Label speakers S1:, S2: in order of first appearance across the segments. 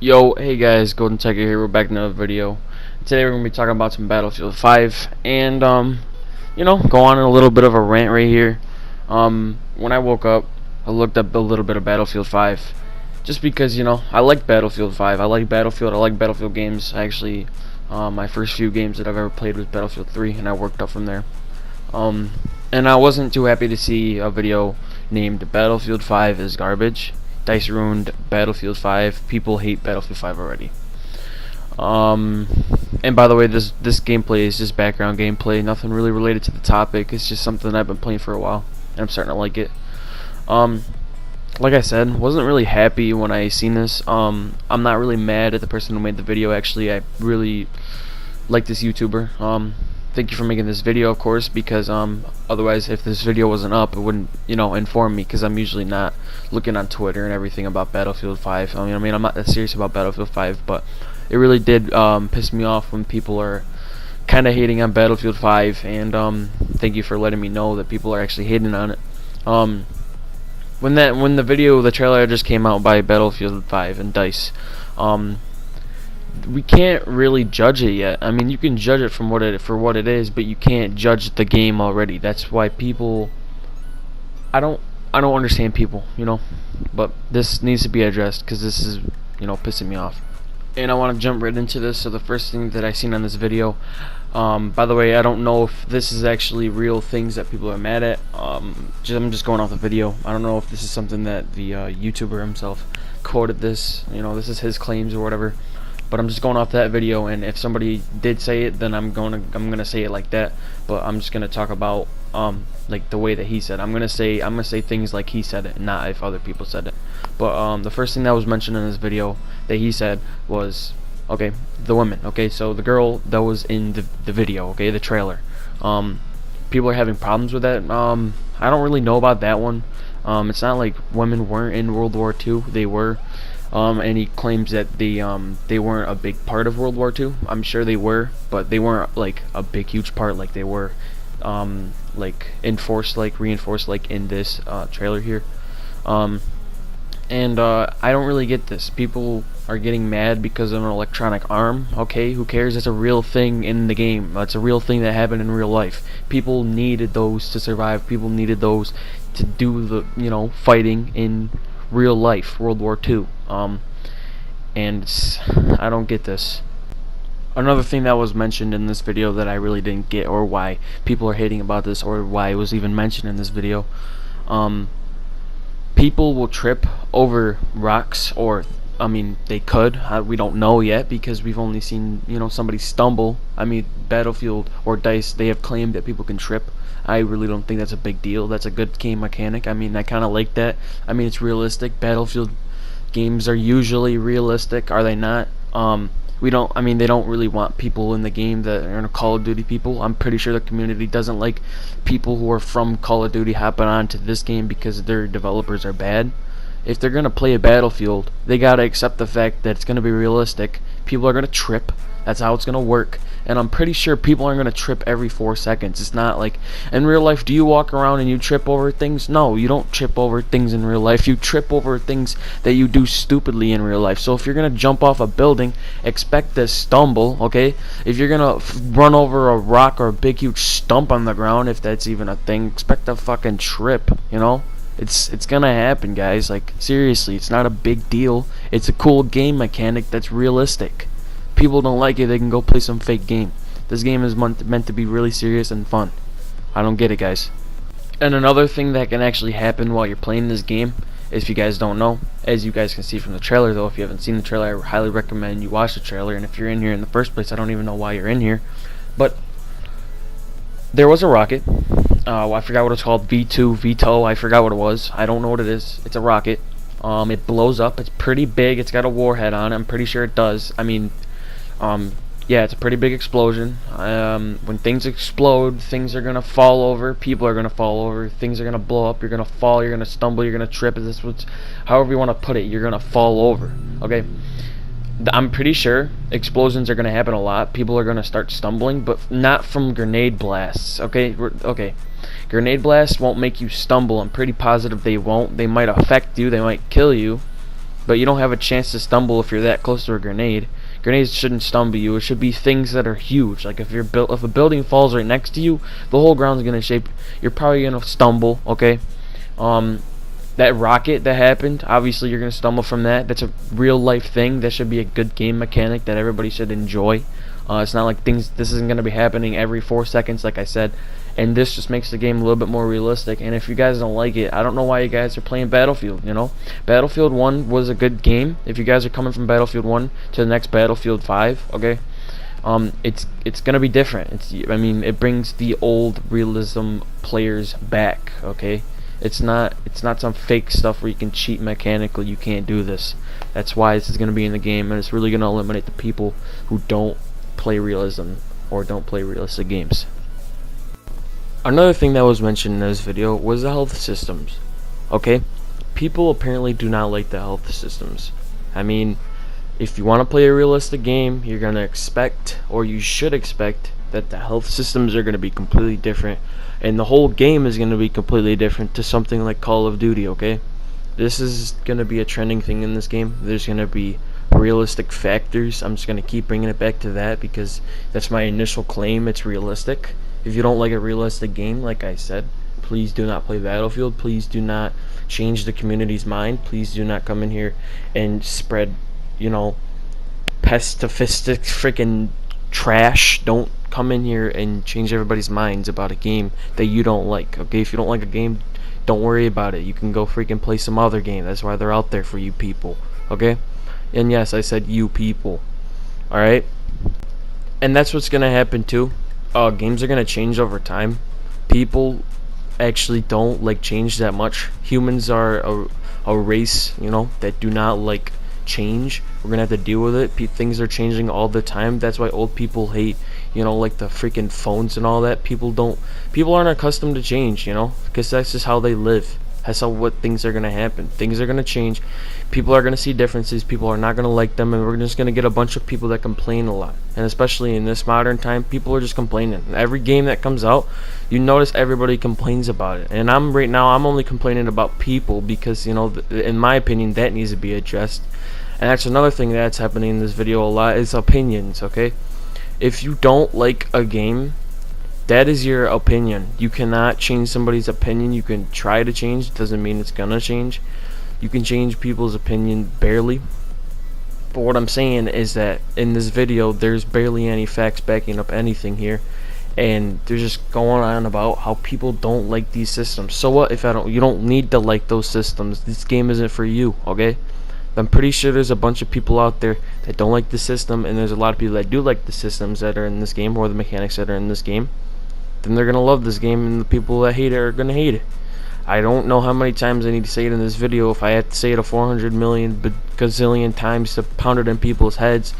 S1: Yo, hey guys, Golden Tiger here. We're back in another video. Today we're gonna be talking about some Battlefield 5 and go on a little bit of a rant right here. When I woke up, I looked up a little bit of Battlefield 5 just because, I like Battlefield 5. I like Battlefield games. Actually, my first few games that I've ever played was Battlefield 3 and I worked up from there. And I wasn't too happy to see a video named Battlefield 5 is garbage. DICE ruined Battlefield 5. People hate Battlefield 5 already. And by the way, this gameplay is just background gameplay, nothing really related to the topic. It's just something I've been playing for a while, and I'm starting to like it. Like I said, wasn't really happy when I seen this. I'm not really mad at the person who made the video. Actually, I really like this YouTuber. Thank you for making this video, of course, because otherwise, if this video wasn't up, it wouldn't, inform me, because I'm usually not looking on Twitter and everything about Battlefield 5. I mean, I'm not that serious about Battlefield 5, but it really did piss me off when people are kind of hating on Battlefield 5, and thank you for letting me know that people are actually hating on it. When the trailer just came out by Battlefield 5 and DICE, we can't really judge it yet. I mean, you can judge it for what it is, but you can't judge the game already. That's why people, I don't understand people, but this needs to be addressed because this is, pissing me off. And I want to jump right into this. So the first thing that I seen on this video, by the way, I don't know if this is actually real things that people are mad at. I'm just going off the video. I don't know if this is something that the YouTuber himself quoted this. This is his claims or whatever. But I'm just going off that video, and if somebody did say it, then I'm gonna say it like that. But I'm just gonna talk about like the way that he said. I'm gonna say things like he said it, not if other people said it. But the first thing that was mentioned in this video that he said was, okay, the women. Okay, so the girl that was in the video, okay, the trailer. People are having problems with that. I don't really know about that one. It's not like women weren't in World War II. They were. And he claims that they weren't a big part of World War II. I'm sure they were, but they weren't like a big huge part like they were like reinforced like in this trailer here. And I don't really get this. People are getting mad because of an electronic arm. Okay, who cares? It's a real thing in the game. It's a real thing that happened in real life. People needed those to survive. People needed those to do the fighting in real life, World War II. And I don't get this. Another thing that was mentioned in this video that I really didn't get, or why people are hating about this, or why it was even mentioned in this video, people will trip over rocks, or I mean, they could. We don't know yet because we've only seen somebody stumble. I mean, Battlefield or DICE, they have claimed that people can trip. I really don't think that's a big deal. That's a good game mechanic. I mean, I kind of like that. I mean, it's realistic. Battlefield games are usually realistic, are they not? They don't really want people in the game that are Call of Duty people. I'm pretty sure the community doesn't like people who are from Call of Duty hopping on to this game because their developers are bad. If they're gonna play a Battlefield, they gotta accept the fact that it's gonna be realistic. People are gonna trip. That's how it's gonna work. And I'm pretty sure people aren't gonna trip every 4 seconds. It's not like in real life. Do you walk around and you trip over things? No, you don't trip over things in real life. You trip over things that you do stupidly in real life. So if you're gonna jump off a building, expect to stumble. Okay? If you're gonna run over a rock or a big huge stump on the ground, if that's even a thing, expect to fucking trip. It's gonna happen, guys. Like, seriously, it's not a big deal. It's a cool game mechanic that's realistic. People don't like it, they can go play some fake game. This game is meant to be really serious and fun. I don't get it, guys. And another thing that can actually happen while you're playing this game, if you guys don't know, as you guys can see from the trailer, though, if you haven't seen the trailer, I highly recommend you watch the trailer. And if you're in here in the first place, I don't even know why you're in here. But there was a rocket. I forgot what it's called. V2, VTOL. I forgot what it was. I don't know what it is. It's a rocket. It blows up. It's pretty big. It's got a warhead on it. I'm pretty sure it does. I mean, yeah, it's a pretty big explosion. When things explode, things are gonna fall over. People are gonna fall over. Things are gonna blow up. You're gonna fall. You're gonna stumble. You're gonna trip. However you want to put it, you're gonna fall over. Okay. I'm pretty sure explosions are going to happen a lot. People are going to start stumbling, but not from grenade blasts. Okay, grenade blasts won't make you stumble. I'm pretty positive they won't. They might affect you. They might kill you, but you don't have a chance to stumble if you're that close to a grenade. Grenades shouldn't stumble you. It should be things that are huge. Like if if a building falls right next to you, the whole ground's gonna shake. You're probably gonna stumble. Okay. That rocket that happened, obviously you're gonna stumble from that. That's a real life thing. That should be a good game mechanic that everybody should enjoy. It's not like this isn't gonna be happening every 4 seconds, like I said. And this just makes the game a little bit more realistic. And if you guys don't like it, I don't know why you guys are playing Battlefield. Battlefield 1 was a good game. If you guys are coming from Battlefield 1 to the next Battlefield 5, okay, it's gonna be different. It brings the old realism players back. Okay, it's not some fake stuff where you can cheat mechanically. You can't do this. That's why this is gonna be in the game, and it's really gonna eliminate the people who don't play realism or don't play realistic games. Another thing that was mentioned in this video was the health systems. Okay, people apparently do not like the health systems. If you want to play a realistic game, you're gonna expect, or you should expect, that the health systems are gonna be completely different, and the whole game is gonna be completely different to something like Call of Duty. Okay, this is gonna be a trending thing in this game. There's gonna be realistic factors. I'm just gonna keep bringing it back to that because that's my initial claim. It's realistic. If you don't like a realistic game, like I said, please do not play Battlefield. Please do not change the community's mind. Please do not come in here and spread, pacifistic freaking trash. Don't come in here and change everybody's minds about a game that you don't like. Okay, if you don't like a game, don't worry about it. You can go freaking play some other game. That's why they're out there for you people. Okay, and yes, I said you people. All right, and that's what's gonna happen too. Games are gonna change over time. People actually don't like change that much. Humans are a race, that do not like change. We're gonna have to deal with it. Things are changing all the time. That's why old people hate, like the freaking phones and all that. People aren't accustomed to change, because that's just how they live. That's what things are gonna happen. Things are gonna change. People are gonna see differences. People are not gonna like them, and we're just gonna get a bunch of people that complain a lot. And especially in this modern time, people are just complaining. Every game that comes out, you notice everybody complains about it. And I'm only complaining about people because in my opinion, that needs to be addressed. And that's another thing that's happening in this video a lot is opinions. Okay, if you don't like a game, that is your opinion. You cannot change somebody's opinion. You can try to change. It doesn't mean it's gonna change. You can change people's opinion barely. But what I'm saying is that in this video, there's barely any facts backing up anything here, and they're just going on about how people don't like these systems. So what if you don't need to like those systems? This game isn't for you. Okay, I'm pretty sure there's a bunch of people out there that don't like the system, and there's a lot of people that do like the systems that are in this game, or the mechanics that are in this game. Then they're gonna love this game, and the people that hate it are gonna hate it. I don't know how many times I need to say it in this video. If I have to say it a 400 million gazillion times to pound it in people's heads,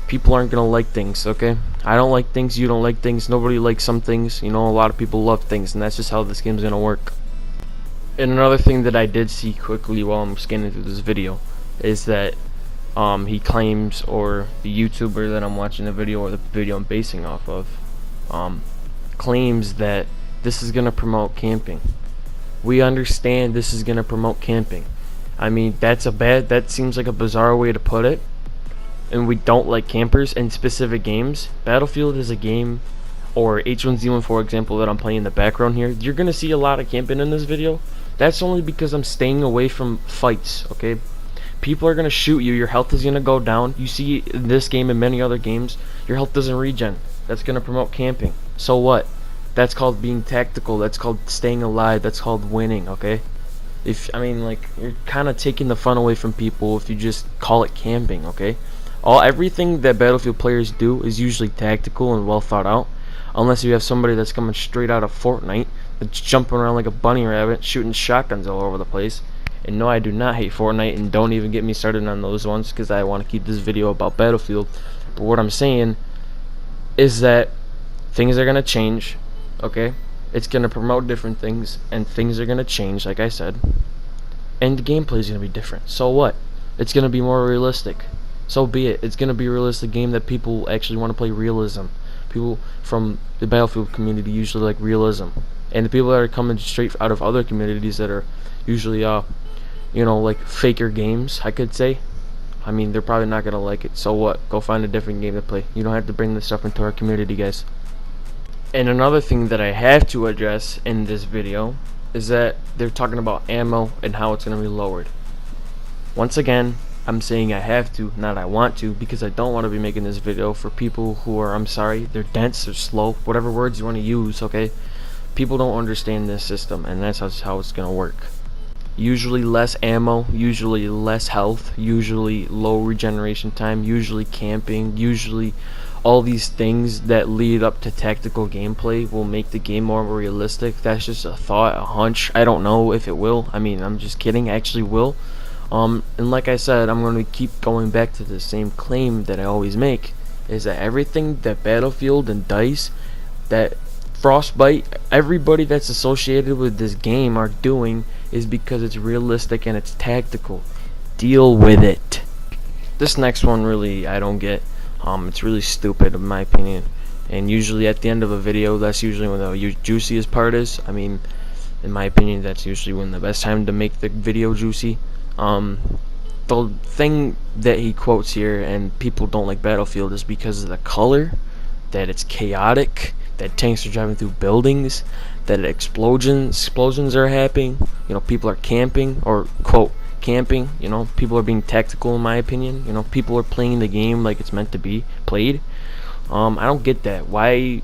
S1: people aren't gonna like things. Okay, I don't like things, you don't like things, nobody likes some things. A lot of people love things, and that's just how this game's gonna work. And another thing that I did see quickly while I'm scanning through this video is that he claims, or the YouTuber that I'm watching the video, or the video I'm basing off of, claims that this is going to promote camping. We understand this is going to promote camping. That seems like a bizarre way to put it, and we don't like campers in specific games. Battlefield is a game, or H1Z1 for example, that I'm playing in the background here. You're going to see a lot of camping in this video. That's only because I'm staying away from fights. Okay, people are going to shoot you, your health is going to go down. You see in this game and many other games, your health doesn't regen. That's going to promote camping. So what? That's called being tactical. That's called staying alive. That's called winning. Okay, you're kind of taking the fun away from people if you just call it camping. Okay, everything that Battlefield players do is usually tactical and well thought out, unless you have somebody that's coming straight out of Fortnite, that's jumping around like a bunny rabbit, shooting shotguns all over the place. And no, I do not hate Fortnite, and don't even get me started on those ones, because I want to keep this video about Battlefield. But what I'm saying is that things are going to change. Okay, it's going to promote different things, and things are going to change, like I said, and the gameplay is going to be different. So what? It's going to be more realistic. So be it. It's going to be a realistic game that people actually want to play realism. People from the Battlefield community usually like realism, and the people that are coming straight out of other communities that are usually like faker games, I could say. I mean, they're probably not gonna like it. So what? Go find a different game to play. You don't have to bring this stuff into our community, guys. And another thing that I have to address in this video is that they're talking about ammo and how it's gonna be lowered. Once again, I'm saying I have to, not I want to, because I don't want to be making this video for people who are, I'm sorry, they're dense, they're slow, whatever words you want to use, okay? People don't understand this system, and that's how it's gonna work. Usually less ammo, usually less health, usually low regeneration time, usually camping, usually all these things that lead up to tactical gameplay will make the game more realistic. That's just a thought, a hunch. I don't know if it will. I mean, I'm just kidding, actually will. And like I said, I'm going to keep going back to the same claim that I always make, is that everything that Battlefield and DICE, that Frostbite, everybody that's associated with this game are doing is because it's realistic and it's tactical. Deal with it. This next one really I don't get. It's really stupid in my opinion. And usually at the end of a video, that's usually when the juiciest part is. I mean, in my opinion, that's usually when the best time to make the video juicy. The thing that he quotes here and people don't like Battlefield is because of the color, that it's chaotic, that tanks are driving through buildings, that explosions are happening, people are camping, or quote camping, people are being tactical in my opinion, people are playing the game like it's meant to be played. I don't get that. Why?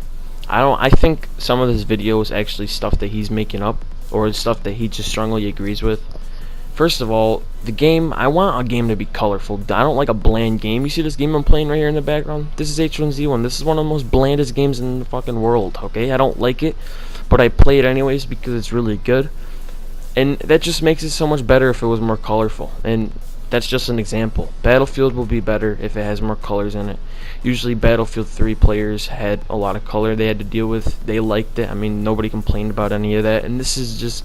S1: I think some of this video is actually stuff that he's making up or stuff that he just strongly agrees with. First of all, the game, I want a game to be colorful. I don't like a bland game. You see this game I'm playing right here in the background? This is H1Z1. This is one of the most blandest games in the fucking world, okay? I don't like it, but I play it anyways because it's really good. And that just makes it so much better if it was more colorful. And that's just an example. Battlefield will be better if it has more colors in it. Usually Battlefield 3 players had a lot of color they had to deal with. They liked it. I mean, nobody complained about any of that. And this is just...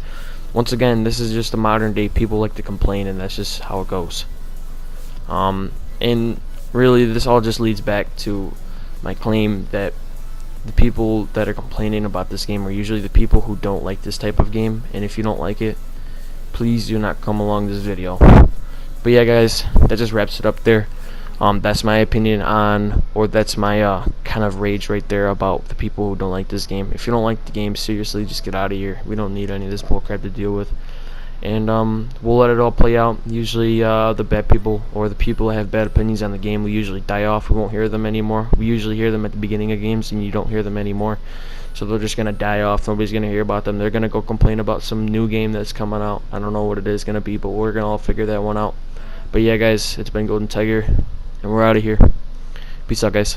S1: Once again, this is just a modern day. People like to complain, and that's just how it goes. And really, this all just leads back to my claim that the people that are complaining about this game are usually the people who don't like this type of game. And if you don't like it, please do not come along this video. But yeah, guys, that just wraps it up there. That's my opinion on, or that's my kind of rage right there about the people who don't like this game. If you don't like the game, seriously, just get out of here. We don't need any of this bullcrap to deal with. And we'll let it all play out. Usually the bad people or the people that have bad opinions on the game will usually die off. We won't hear them anymore. We usually hear them at the beginning of games, and you don't hear them anymore. So they're just going to die off. Nobody's going to hear about them. They're going to go complain about some new game that's coming out. I don't know what it is going to be, but we're going to all figure that one out. But yeah, guys, it's been Golden Tiger, and we're out of here. Peace out, guys.